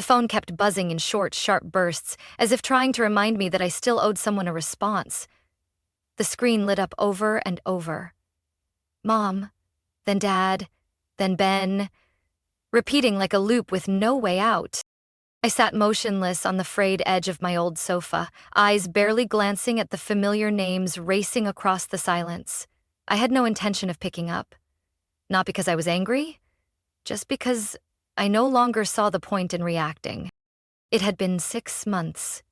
phone kept buzzing in short, sharp bursts, as if trying to remind me that I still owed someone a response. The screen lit up over and over. Mom, then Dad, then Ben, repeating like a loop with no way out. I sat motionless on the frayed edge of my old sofa, eyes barely glancing at the familiar names racing across the silence. I had no intention of picking up. Not because I was angry, just because I no longer saw the point in reacting. It had been 6 months.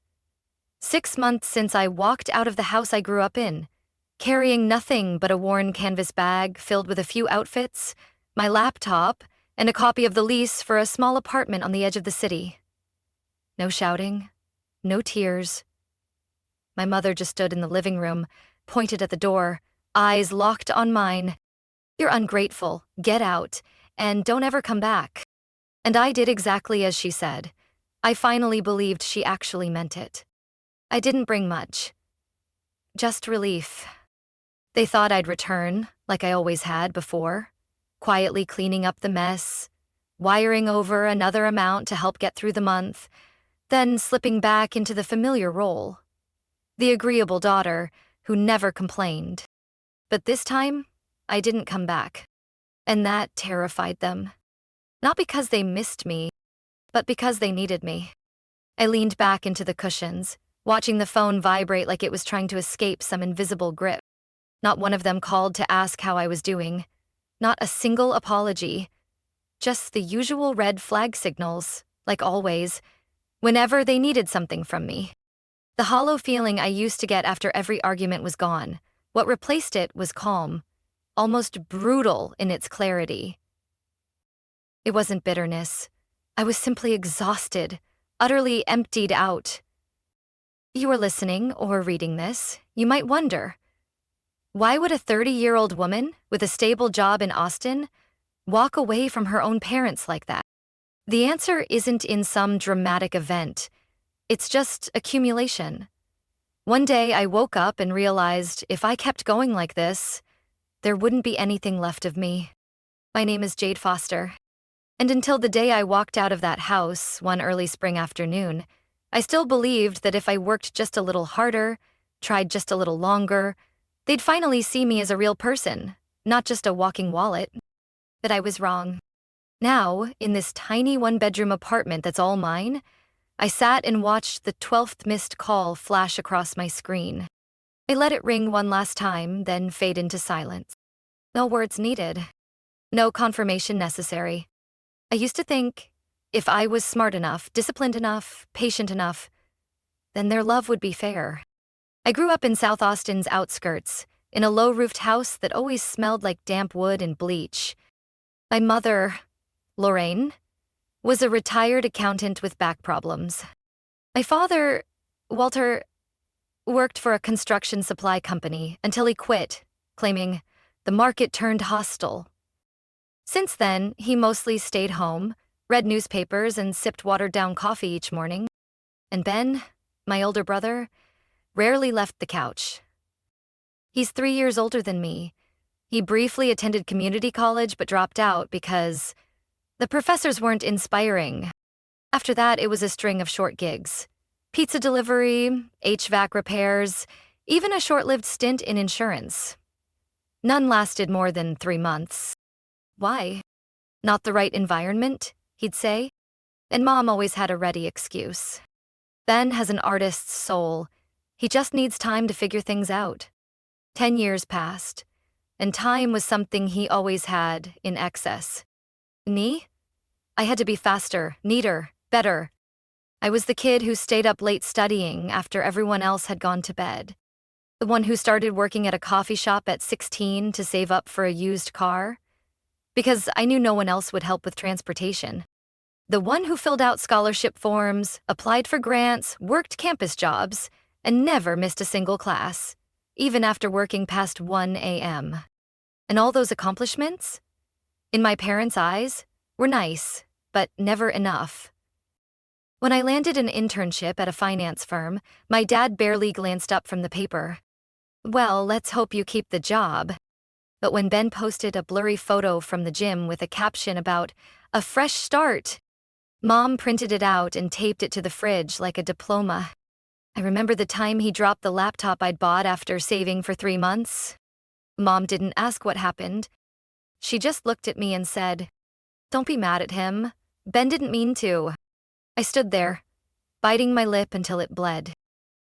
6 months since I walked out of the house I grew up in, carrying nothing but a worn canvas bag filled with a few outfits, my laptop, and a copy of the lease for a small apartment on the edge of the city. No shouting, no tears. My mother just stood in the living room, pointed at the door, eyes locked on mine. You're ungrateful, get out, and don't ever come back. And I did exactly as she said. I finally believed she actually meant it. I didn't bring much. Just relief. They thought I'd return, like I always had before, quietly cleaning up the mess, wiring over another amount to help get through the month, then slipping back into the familiar role. The agreeable daughter who never complained. But this time, I didn't come back. And that terrified them. Not because they missed me, but because they needed me. I leaned back into the cushions, watching the phone vibrate like it was trying to escape some invisible grip. Not one of them called to ask how I was doing. Not a single apology. Just the usual red flag signals, like always, whenever they needed something from me. The hollow feeling I used to get after every argument was gone. What replaced it was calm, almost brutal in its clarity. It wasn't bitterness. I was simply exhausted, utterly emptied out. You are listening or reading this, you might wonder, why would a 30-year-old woman with a stable job in Austin walk away from her own parents like that? The answer isn't in some dramatic event. It's just accumulation. One day I woke up and realized if I kept going like this, there wouldn't be anything left of me. My name is Jade Foster. And until the day I walked out of that house one early spring afternoon, I still believed that if I worked just a little harder, tried just a little longer, they'd finally see me as a real person, not just a walking wallet. But I was wrong. Now, in this tiny one-bedroom apartment that's all mine, I sat and watched the 12th missed call flash across my screen. I let it ring one last time, then fade into silence. No words needed. No confirmation necessary. I used to think, if I was smart enough, disciplined enough, patient enough, then their love would be fair. I grew up in South Austin's outskirts, in a low-roofed house that always smelled like damp wood and bleach. My mother, Lorraine, was a retired accountant with back problems. My father, Walter, worked for a construction supply company until he quit, claiming the market turned hostile. Since then, he mostly stayed home, read newspapers, and sipped watered-down coffee each morning. And Ben, my older brother, rarely left the couch. He's 3 years older than me. He briefly attended community college but dropped out because the professors weren't inspiring. After that, it was a string of short gigs. Pizza delivery, HVAC repairs, even a short-lived stint in insurance. None lasted more than 3 months. Why? Not the right environment, he'd say. And Mom always had a ready excuse. Ben has an artist's soul. He just needs time to figure things out. 10 years passed, and time was something he always had in excess. Me? I had to be faster, neater, better. I was the kid who stayed up late studying after everyone else had gone to bed. The one who started working at a coffee shop at 16 to save up for a used car. Because I knew no one else would help with transportation. The one who filled out scholarship forms, applied for grants, worked campus jobs, and never missed a single class, even after working past 1 a.m. And all those accomplishments, in my parents' eyes, were nice, but never enough. When I landed an internship at a finance firm, my dad barely glanced up from the paper. Well, let's hope you keep the job. But when Ben posted a blurry photo from the gym with a caption about a fresh start, Mom printed it out and taped it to the fridge like a diploma. I remember the time he dropped the laptop I'd bought after saving for 3 months. Mom didn't ask what happened. She just looked at me and said, "Don't be mad at him. Ben didn't mean to." I stood there, biting my lip until it bled.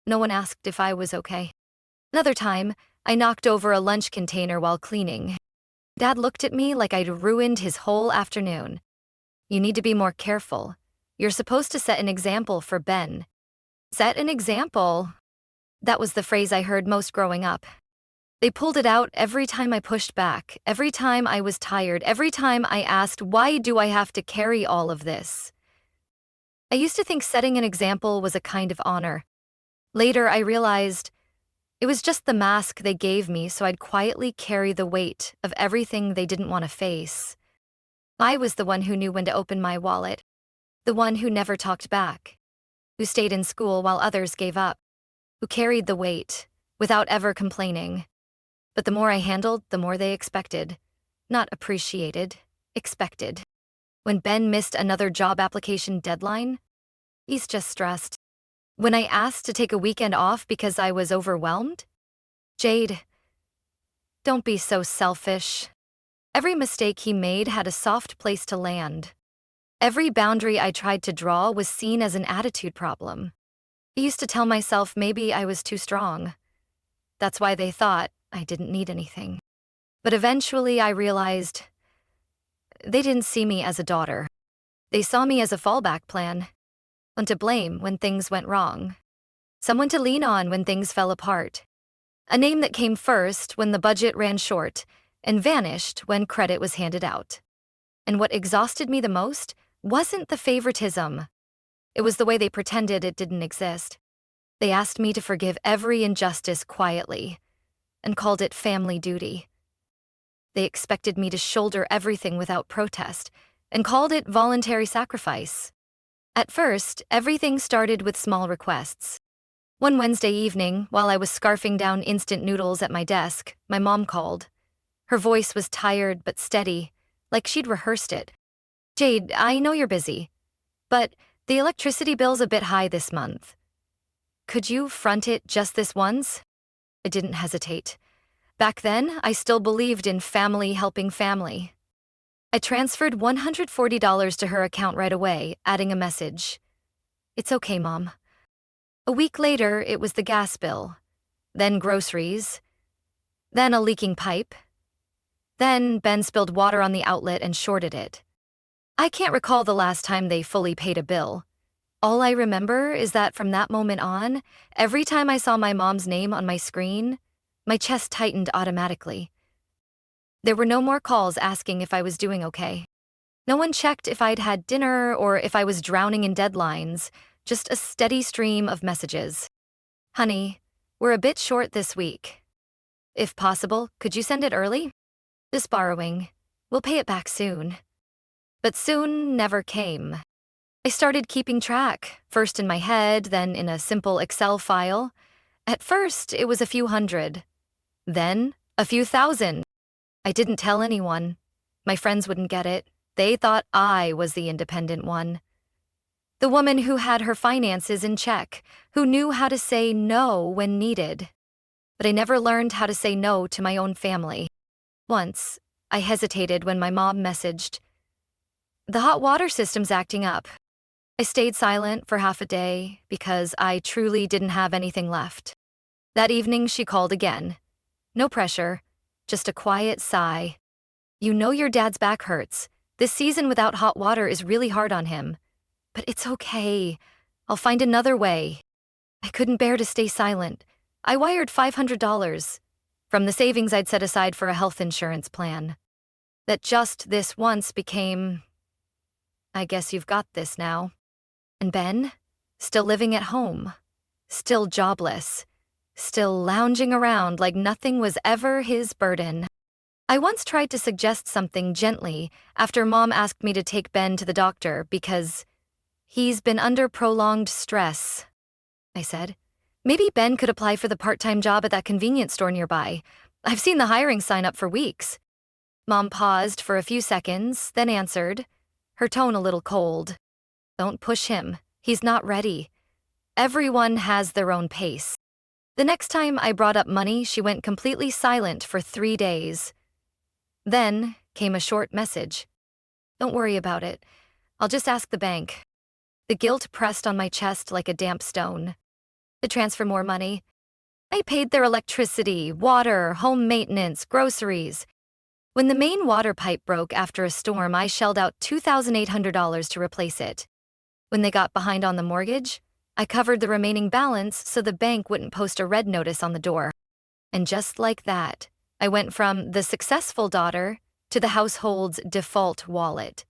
No one asked if I was okay. Another time, I knocked over a lunch container while cleaning. Dad looked at me like I'd ruined his whole afternoon. "You need to be more careful. You're supposed to set an example for Ben." Set an example? That was the phrase I heard most growing up. They pulled it out every time I pushed back, every time I was tired, every time I asked, "Why do I have to carry all of this?" I used to think setting an example was a kind of honor. Later, I realized it was just the mask they gave me so I'd quietly carry the weight of everything they didn't want to face. I was the one who knew when to open my wallet, the one who never talked back, who stayed in school while others gave up, who carried the weight without ever complaining. But the more I handled, the more they expected. Not appreciated, expected. When Ben missed another job application deadline, he's just stressed. When I asked to take a weekend off because I was overwhelmed, "Jade, don't be so selfish." Every mistake he made had a soft place to land. Every boundary I tried to draw was seen as an attitude problem. I used to tell myself maybe I was too strong. That's why they thought I didn't need anything. But eventually I realized they didn't see me as a daughter. They saw me as a fallback plan, one to blame when things went wrong, someone to lean on when things fell apart, a name that came first when the budget ran short and vanished when credit was handed out. And what exhausted me the most wasn't the favoritism. It was the way they pretended it didn't exist. They asked me to forgive every injustice quietly and called it family duty. They expected me to shoulder everything without protest and called it voluntary sacrifice. At first, everything started with small requests. One Wednesday evening, while I was scarfing down instant noodles at my desk, my mom called. Her voice was tired but steady, like she'd rehearsed it. "Jade, I know you're busy, but the electricity bill's a bit high this month. Could you front it just this once?" I didn't hesitate. Back then, I still believed in family helping family. I transferred $140 to her account right away, adding a message. "It's okay, Mom." A week later, it was the gas bill, then groceries, then a leaking pipe. Then Ben spilled water on the outlet and shorted it. I can't recall the last time they fully paid a bill. All I remember is that from that moment on, every time I saw my mom's name on my screen, my chest tightened automatically. There were no more calls asking if I was doing okay. No one checked if I'd had dinner or if I was drowning in deadlines, just a steady stream of messages. "Honey, we're a bit short this week. If possible, could you send it early? Just borrowing. We'll pay it back soon." But soon never came. I started keeping track, first in my head, then in a simple Excel file. At first, it was a few hundred. Then, a few thousand. I didn't tell anyone. My friends wouldn't get it. They thought I was the independent one. The woman who had her finances in check, who knew how to say no when needed. But I never learned how to say no to my own family. Once, I hesitated when my mom messaged, "The hot water system's acting up." I stayed silent for half a day because I truly didn't have anything left. That evening, she called again. No pressure, just a quiet sigh. "You know your dad's back hurts. This season without hot water is really hard on him. But it's okay. I'll find another way." I couldn't bear to stay silent. I wired $500 from the savings I'd set aside for a health insurance plan. That just this once became, "I guess you've got this now." And Ben, still living at home, still jobless, still lounging around like nothing was ever his burden. I once tried to suggest something gently after Mom asked me to take Ben to the doctor because he's been under prolonged stress. I said, "Maybe Ben could apply for the part-time job at that convenience store nearby. I've seen the hiring sign up for weeks." Mom paused for a few seconds, then answered, her tone a little cold. Don't push him. He's not ready. Everyone has their own pace. The next time I brought up money, she went completely silent for 3 days. Then came a short message. Don't worry about it. I'll just ask the bank. The guilt pressed on my chest like a damp stone. To transfer more money. I paid their electricity, water, home maintenance, groceries. When the main water pipe broke after a storm, I shelled out $2,800 to replace it. When they got behind on the mortgage, I covered the remaining balance so the bank wouldn't post a red notice on the door. And just like that, I went from the successful daughter to the household's default wallet.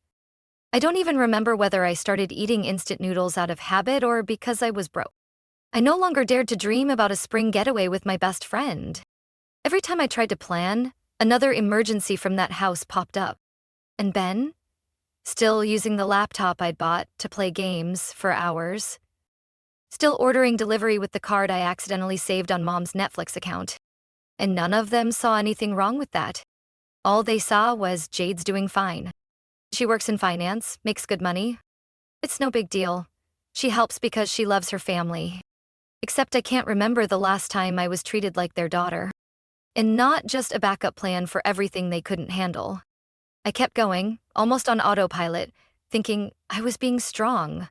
I don't even remember whether I started eating instant noodles out of habit or because I was broke. I no longer dared to dream about a spring getaway with my best friend. Every time I tried to plan, another emergency from that house popped up. And Ben? Still using the laptop I'd bought to play games for hours. Still ordering delivery with the card I accidentally saved on Mom's Netflix account. And none of them saw anything wrong with that. All they saw was Jade's doing fine. She works in finance, makes good money. It's no big deal. She helps because she loves her family. Except I can't remember the last time I was treated like their daughter. And not just a backup plan for everything they couldn't handle. I kept going, almost on autopilot, thinking I was being strong.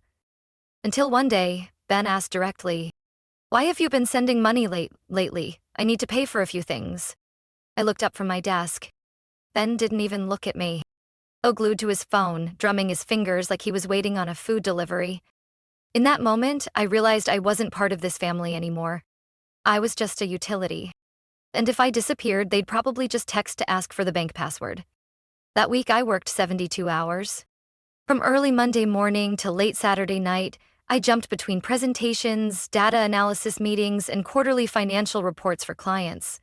Until one day, Ben asked directly, "Why have you been sending money lately? I need to pay for a few things." I looked up from my desk. Ben didn't even look at me. Glued to his phone, drumming his fingers like he was waiting on a food delivery. In that moment, I realized I wasn't part of this family anymore. I was just a utility. And if I disappeared, they'd probably just text to ask for the bank password. That week, I worked 72 hours. From early Monday morning to late Saturday night, I jumped between presentations, data analysis meetings, and quarterly financial reports for clients.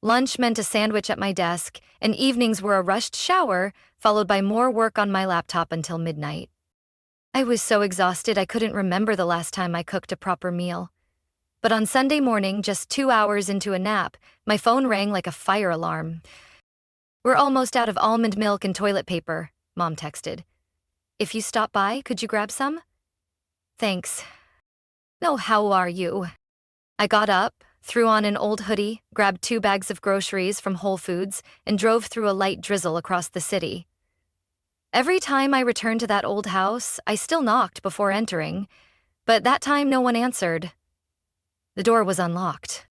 Lunch meant a sandwich at my desk, and evenings were a rushed shower, followed by more work on my laptop until midnight. I was so exhausted I couldn't remember the last time I cooked a proper meal. But on Sunday morning, just 2 hours into a nap, my phone rang like a fire alarm. "We're almost out of almond milk and toilet paper," Mom texted. "If you stop by, could you grab some?" "Thanks." "No, how are you?" I got up, threw on an old hoodie, grabbed 2 bags of groceries from Whole Foods, and drove through a light drizzle across the city. Every time I returned to that old house, I still knocked before entering, but that time no one answered. The door was unlocked.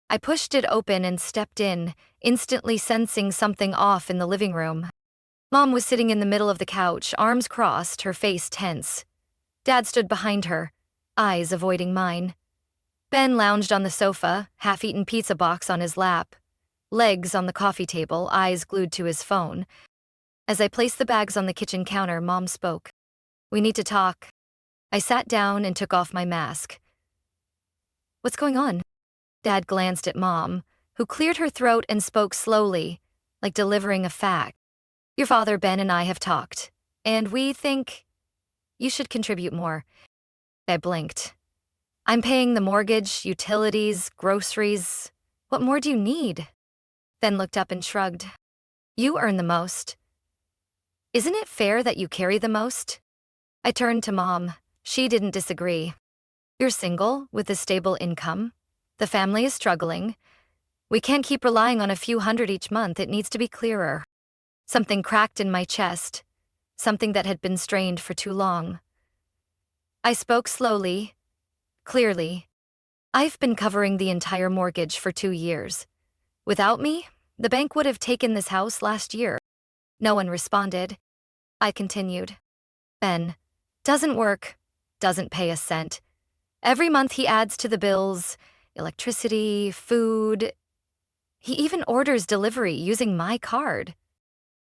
I pushed it open and stepped in, instantly sensing something off in the living room. Mom was sitting in the middle of the couch, arms crossed, her face tense. Dad stood behind her, eyes avoiding mine. Ben lounged on the sofa, half-eaten pizza box on his lap, legs on the coffee table, eyes glued to his phone. As I placed the bags on the kitchen counter, Mom spoke. "We need to talk." I sat down and took off my mask. "What's going on?" Dad glanced at Mom, who cleared her throat and spoke slowly, like delivering a fact. "Your father, Ben, and I have talked, and we think you should contribute more." I blinked. "I'm paying the mortgage, utilities, groceries. What more do you need?" Ben looked up and shrugged. "You earn the most. Isn't it fair that you carry the most?" I turned to Mom. She didn't disagree. "You're single, with a stable income. The family is struggling. We can't keep relying on a few hundred each month. It needs to be clearer." Something cracked in my chest, something that had been strained for too long. I spoke slowly, clearly. "I've been covering the entire mortgage for 2 years. Without me, the bank would have taken this house last year." No one responded. I continued. "Ben doesn't work, doesn't pay a cent. Every month he adds to the bills, electricity, food. He even orders delivery using my card."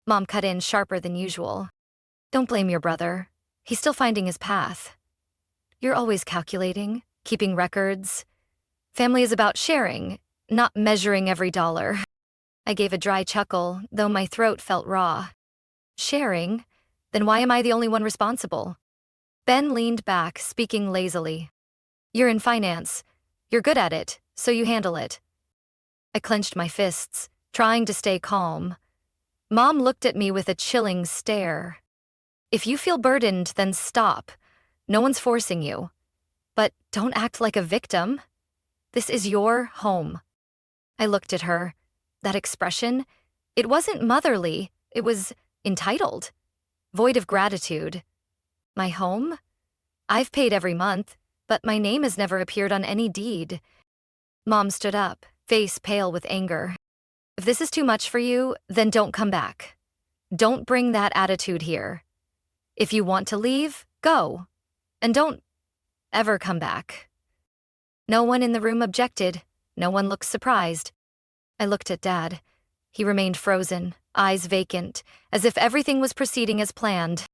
Mom cut in sharper than usual. "Don't blame your brother. He's still finding his path. You're always calculating, keeping records. Family is about sharing, not measuring every dollar." I gave a dry chuckle, though my throat felt raw. "Sharing? Then why am I the only one responsible?" Ben leaned back, speaking lazily. "You're in finance. You're good at it, so you handle it." I clenched my fists, trying to stay calm. Mom looked at me with a chilling stare. "If you feel burdened, then stop. No one's forcing you. But don't act like a victim. This is your home. I looked at her. That expression, it wasn't motherly, it was entitled, void of gratitude. My home? I've paid every month, but my name has never appeared on any deed. Mom stood up, face pale with anger. If this is too much for you, then don't come back. Don't bring that attitude here. If you want to leave, go. And don't ever come back. No one in the room objected. No one looked surprised. I looked at Dad. He remained frozen, eyes vacant, as if everything was proceeding as planned.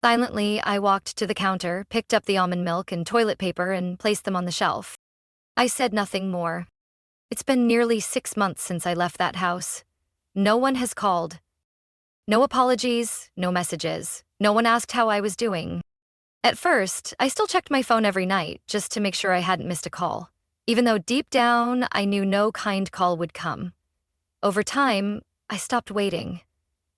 Silently, I walked to the counter, picked up the almond milk and toilet paper, and placed them on the shelf. I said nothing more. It's been nearly 6 months since I left that house. No one has called. No apologies, no messages. No one asked how I was doing. At first, I still checked my phone every night, just to make sure I hadn't missed a call, even though deep down, I knew no kind call would come. Over time, I stopped waiting.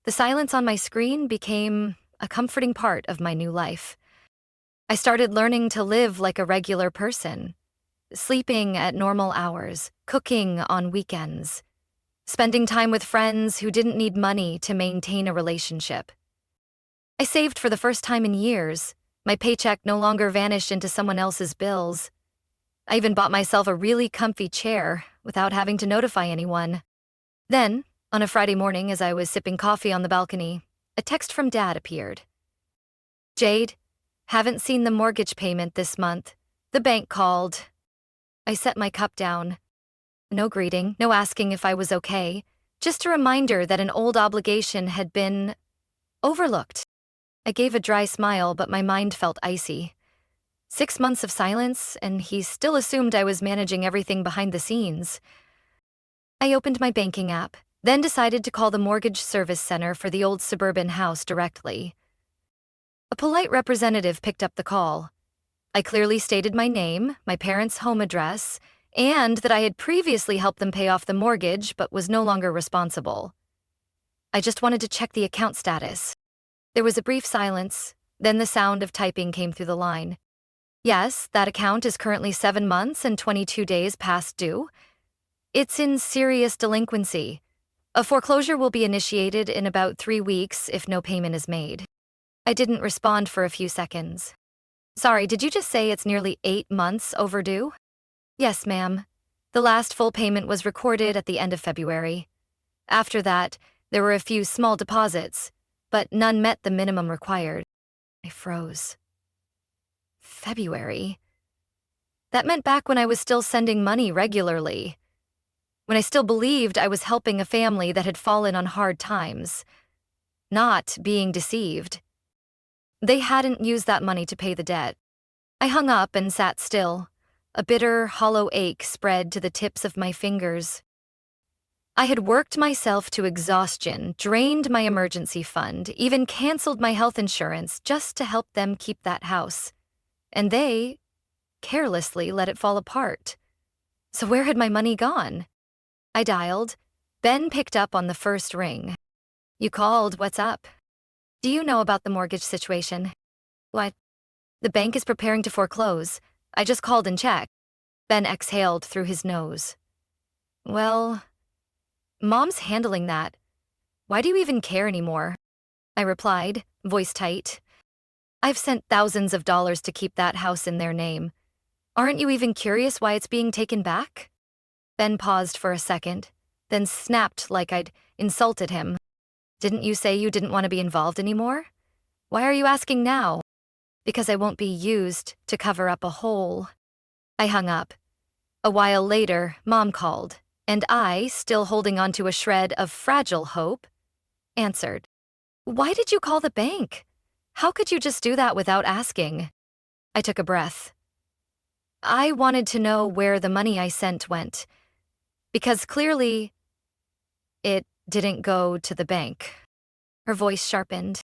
The silence on my screen became a comforting part of my new life. I started learning to live like a regular person, sleeping at normal hours, cooking on weekends, spending time with friends who didn't need money to maintain a relationship. I saved for the first time in years. My paycheck no longer vanished into someone else's bills. I even bought myself a really comfy chair without having to notify anyone. Then, on a Friday morning as I was sipping coffee on the balcony, a text from Dad appeared. "Jade, haven't seen the mortgage payment this month. The bank called." I set my cup down. No greeting, no asking if I was okay, just a reminder that an old obligation had been overlooked. I gave a dry smile, but my mind felt icy. 6 months of silence, and he still assumed I was managing everything behind the scenes. I opened my banking app, then decided to call the mortgage service center for the old suburban house directly. A polite representative picked up the call. I clearly stated my name, my parents' home address, and that I had previously helped them pay off the mortgage but was no longer responsible. I just wanted to check the account status. There was a brief silence, then the sound of typing came through the line. "Yes, that account is currently 7 months and 22 days past due. It's in serious delinquency. A foreclosure will be initiated in about 3 weeks if no payment is made." I didn't respond for a few seconds. "Sorry, did you just say it's nearly 8 months overdue?" "Yes, ma'am. The last full payment was recorded at the end of February. After that, there were a few small deposits, but none met the minimum required." I froze. February? That meant back when I was still sending money regularly. When I still believed I was helping a family that had fallen on hard times. Not being deceived. They hadn't used that money to pay the debt. I hung up and sat still. A bitter, hollow ache spread to the tips of my fingers. I had worked myself to exhaustion, drained my emergency fund, even canceled my health insurance just to help them keep that house. And they carelessly let it fall apart. So where had my money gone? I dialed. Ben picked up on the first ring. "You called, what's up?" "Do you know about the mortgage situation?" "What?" "The bank is preparing to foreclose. I just called and checked." Ben exhaled through his nose. "Well, Mom's handling that. Why do you even care anymore?" I replied, voice tight. "I've sent thousands of dollars to keep that house in their name. Aren't you even curious why it's being taken back?" Ben paused for a second, then snapped like I'd insulted him. "Didn't you say you didn't want to be involved anymore? Why are you asking now?" "Because I won't be used to cover up a hole." I hung up. A while later, Mom called, and I, still holding onto a shred of fragile hope, answered. "Why did you call the bank? How could you just do that without asking?" I took a breath. "I wanted to know where the money I sent went, because clearly it didn't go to the bank." Her voice sharpened.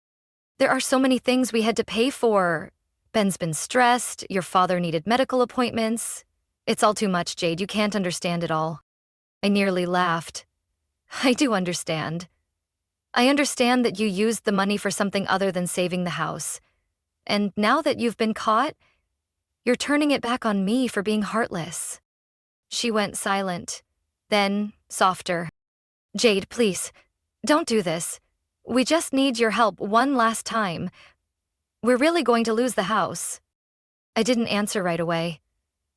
"There are so many things we had to pay for. Ben's been stressed, your father needed medical appointments. It's all too much, Jade, you can't understand it all." I nearly laughed. "I do understand. I understand that you used the money for something other than saving the house. And now that you've been caught, you're turning it back on me for being heartless." She went silent, then softer. "Jade, please, don't do this. We just need your help one last time. We're really going to lose the house." I didn't answer right away.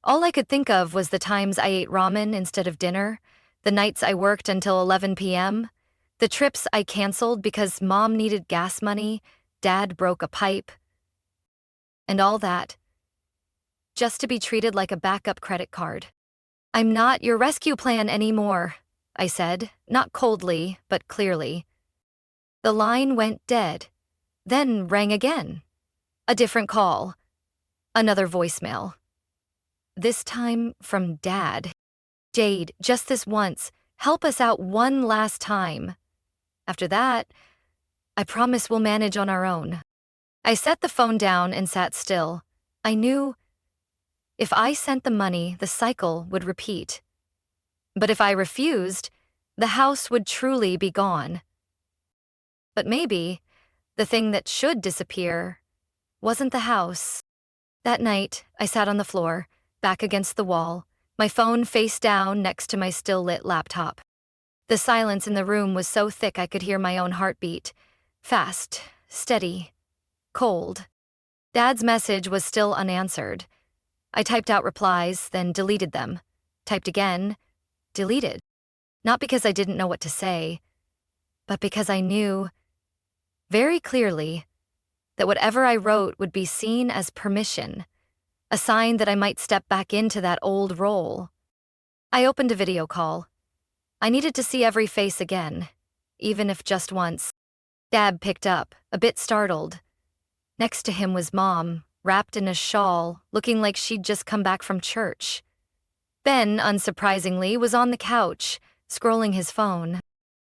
All I could think of was the times I ate ramen instead of dinner, the nights I worked until 11 p.m., the trips I canceled because Mom needed gas money, Dad broke a pipe, and all that, just to be treated like a backup credit card. "I'm not your rescue plan anymore," I said, not coldly, but clearly. The line went dead, then rang again. A different call. Another voicemail. This time from Dad. "Jade, just this once. Help us out one last time. After that, I promise we'll manage on our own." I set the phone down and sat still. I knew if I sent the money, the cycle would repeat. But if I refused, the house would truly be gone. But maybe the thing that should disappear wasn't the house. That night, I sat on the floor, back against the wall, my phone face down next to my still-lit laptop. The silence in the room was so thick I could hear my own heartbeat. Fast, steady, cold. Dad's message was still unanswered. I typed out replies, then deleted them. Typed again, deleted. Not because I didn't know what to say, but because I knew, very clearly, that whatever I wrote would be seen as permission, a sign that I might step back into that old role. I opened a video call. I needed to see every face again, even if just once. Dad picked up, a bit startled. Next to him was Mom, wrapped in a shawl, looking like she'd just come back from church. Ben, unsurprisingly, was on the couch, scrolling his phone.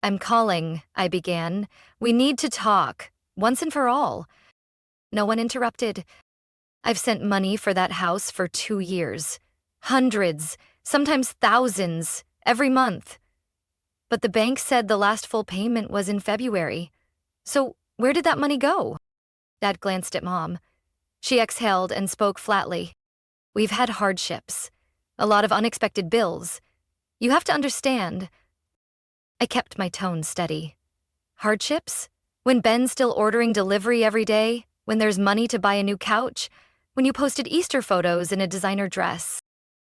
"I'm calling," I began. "We need to talk, once and for all." No one interrupted. "I've sent money for that house for 2 years. Hundreds, sometimes thousands, every month. But the bank said the last full payment was in February. So where did that money go?" Dad glanced at Mom. She exhaled and spoke flatly. "We've had hardships, a lot of unexpected bills. You have to understand." I kept my tone steady. "Hardships? When Ben's still ordering delivery every day? When there's money to buy a new couch? When you posted Easter photos in a designer dress?"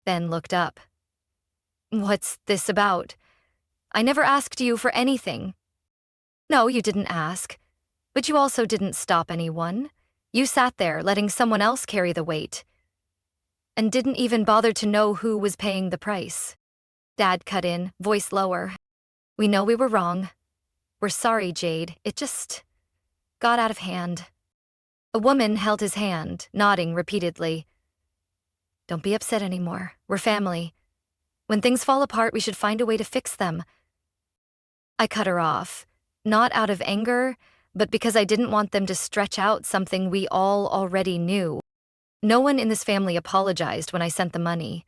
Ben looked up. "What's this about? I never asked you for anything." "No, you didn't ask. But you also didn't stop anyone. You sat there letting someone else carry the weight. And didn't even bother to know who was paying the price." Dad cut in, voice lower. "We know we were wrong. We're sorry, Jade. It just got out of hand." A woman held his hand, nodding repeatedly. "Don't be upset anymore. We're family. When things fall apart, we should find a way to fix them." I cut her off, not out of anger, but because I didn't want them to stretch out something we all already knew. No one in this family apologized when I sent the money.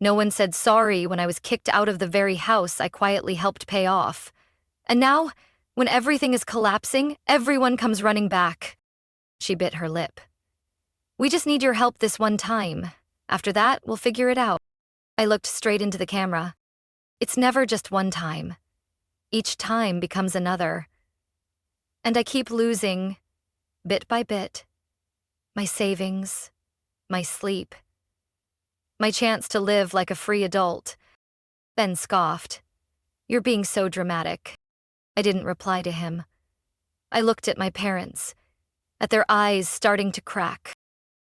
No one said sorry when I was kicked out of the very house I quietly helped pay off. And now, when everything is collapsing, everyone comes running back. She bit her lip. "We just need your help this one time. After that, we'll figure it out." I looked straight into the camera. It's never just one time. Each time becomes another. And I keep losing, bit by bit, my savings, my sleep, my chance to live like a free adult. Ben scoffed. "You're being so dramatic." I didn't reply to him. I looked at my parents, at their eyes starting to crack.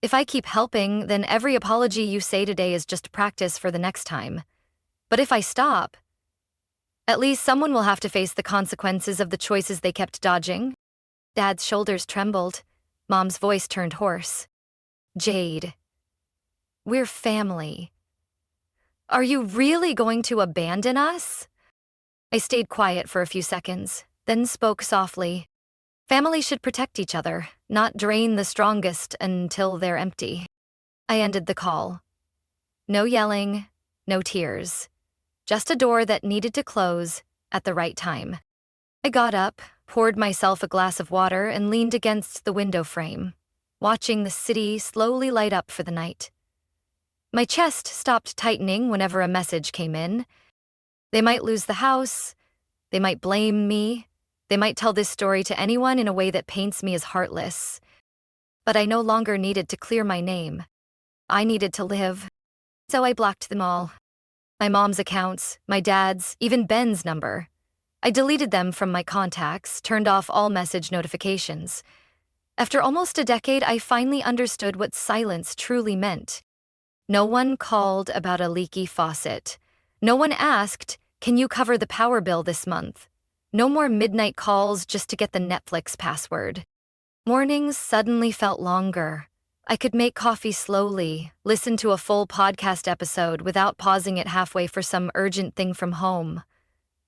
If I keep helping, then every apology you say today is just practice for the next time. But if I stop, at least someone will have to face the consequences of the choices they kept dodging. Dad's shoulders trembled. Mom's voice turned hoarse. "Jade, we're family. Are you really going to abandon us?" I stayed quiet for a few seconds, then spoke softly. "Family should protect each other, not drain the strongest until they're empty." I ended the call. No yelling, no tears. Just a door that needed to close at the right time. I got up, poured myself a glass of water, and leaned against the window frame, watching the city slowly light up for the night. My chest stopped tightening whenever a message came in. They might lose the house, they might blame me, they might tell this story to anyone in a way that paints me as heartless. But I no longer needed to clear my name. I needed to live. So I blocked them all. My mom's accounts, my dad's, even Ben's number. I deleted them from my contacts, turned off all message notifications. After almost a decade, I finally understood what silence truly meant. No one called about a leaky faucet. No one asked, "Can you cover the power bill this month?" No more midnight calls just to get the Netflix password. Mornings suddenly felt longer. I could make coffee slowly, listen to a full podcast episode without pausing it halfway for some urgent thing from home.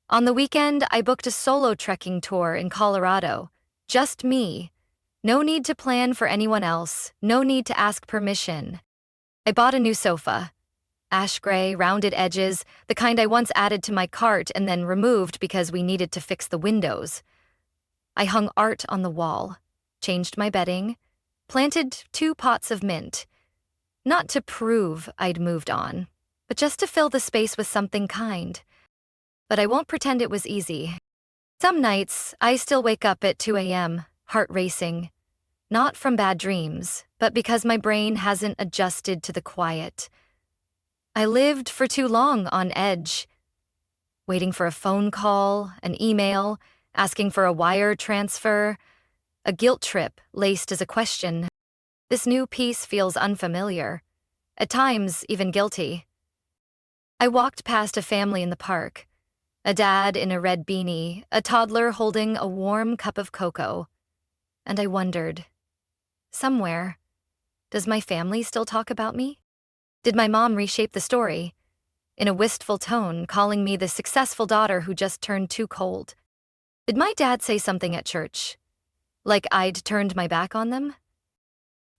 On the weekend, I booked a solo trekking tour in Colorado. Just me. No need to plan for anyone else, no need to ask permission. I bought a new sofa. Ash gray, rounded edges, the kind I once added to my cart and then removed because we needed to fix the windows. I hung art on the wall, changed my bedding, planted 2 pots of mint. Not to prove I'd moved on, but just to fill the space with something kind. But I won't pretend it was easy. Some nights, I still wake up at 2 a.m., heart racing. Not from bad dreams, but because my brain hasn't adjusted to the quiet. I lived for too long on edge, waiting for a phone call, an email, asking for a wire transfer, a guilt trip laced as a question. This new peace feels unfamiliar, at times even guilty. I walked past a family in the park, a dad in a red beanie, a toddler holding a warm cup of cocoa, and I wondered, somewhere, does my family still talk about me? Did my mom reshape the story, in a wistful tone, calling me the successful daughter who just turned too cold? Did my dad say something at church, like I'd turned my back on them?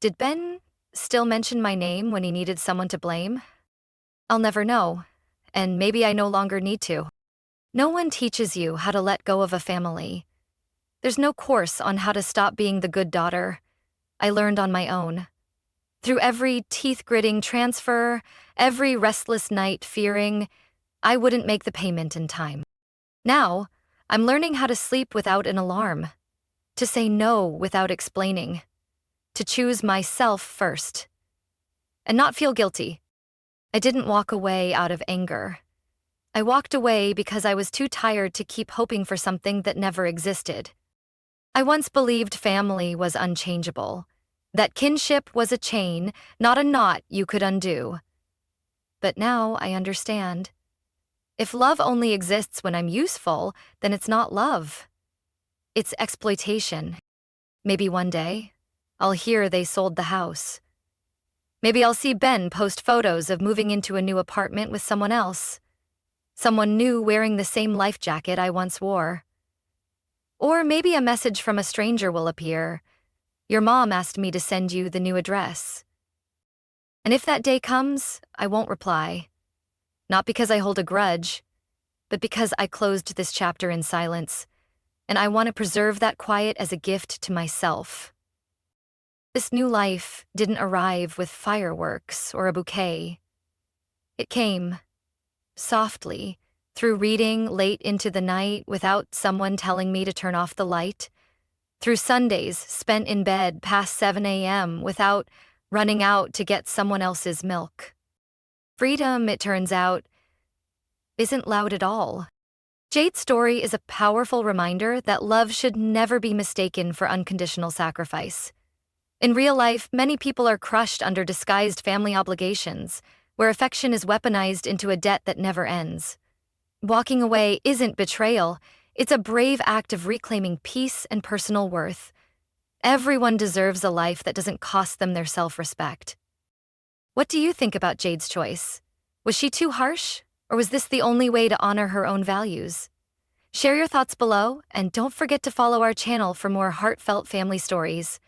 Did Ben still mention my name when he needed someone to blame? I'll never know, and maybe I no longer need to. No one teaches you how to let go of a family. There's no course on how to stop being the good daughter. I learned on my own. Through every teeth-gritting transfer, every restless night fearing I wouldn't make the payment in time. Now, I'm learning how to sleep without an alarm, to say no without explaining, to choose myself first, and not feel guilty. I didn't walk away out of anger. I walked away because I was too tired to keep hoping for something that never existed. I once believed family was unchangeable, that kinship was a chain, not a knot you could undo. But now I understand. If love only exists when I'm useful, then it's not love. It's exploitation. Maybe one day, I'll hear they sold the house. Maybe I'll see Ben post photos of moving into a new apartment with someone else. Someone new wearing the same life jacket I once wore. Or maybe a message from a stranger will appear. Your mom asked me to send you the new address. And if that day comes, I won't reply. Not because I hold a grudge, but because I closed this chapter in silence, and I want to preserve that quiet as a gift to myself. This new life didn't arrive with fireworks or a bouquet. It came softly, through reading late into the night without someone telling me to turn off the light, through Sundays spent in bed past 7 a.m. without running out to get someone else's milk. Freedom, it turns out, isn't loud at all. Jade's story is a powerful reminder that love should never be mistaken for unconditional sacrifice. In real life, many people are crushed under disguised family obligations, where affection is weaponized into a debt that never ends. Walking away isn't betrayal, it's a brave act of reclaiming peace and personal worth. Everyone deserves a life that doesn't cost them their self-respect. What do you think about Jade's choice? Was she too harsh, or was this the only way to honor her own values? Share your thoughts below, and don't forget to follow our channel for more heartfelt family stories.